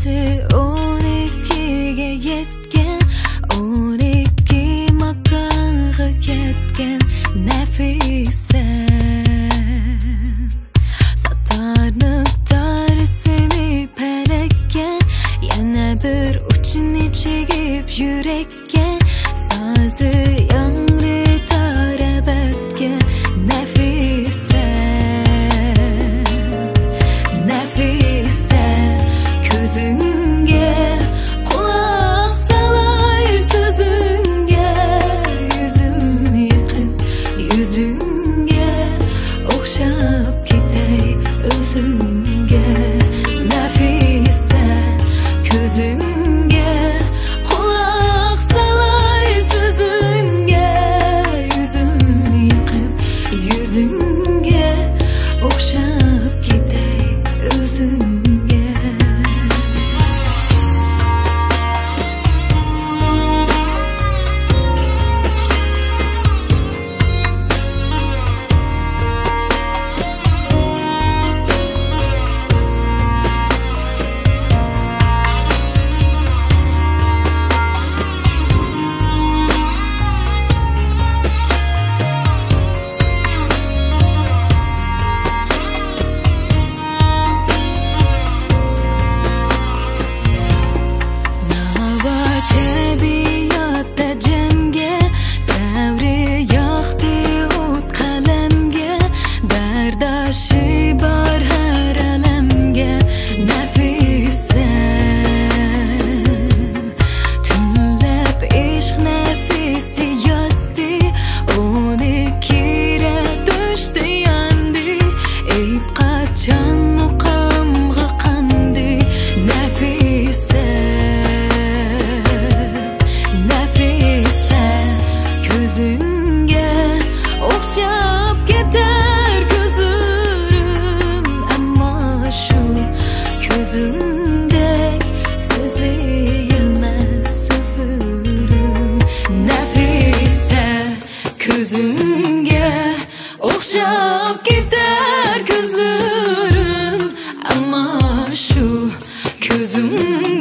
Soati 12ga yetgan, 12 makonga ketgan Nafisa. Satarni tarisini palagan, yana bir uchini chegib yurakka, sozi yangri tarabatga Nafisa. Nafisa, ko'zingga quloq solay so'zingga, yuzim yiqib yuzingga o'xshab ketay o'zingga. Nafisa, ko'zingga quloq solay so'zingga, yuzim yiqib yuzingga o'xshab ketay o'zingga. Ko'zingga o'xshab ketar ko'zlarim, ammo shu ko'zingdek so'zlayolmas so'zlarim. Nafisa, ko'zingga o'xshab ketar ko'zlarim, ammo shu ko'zing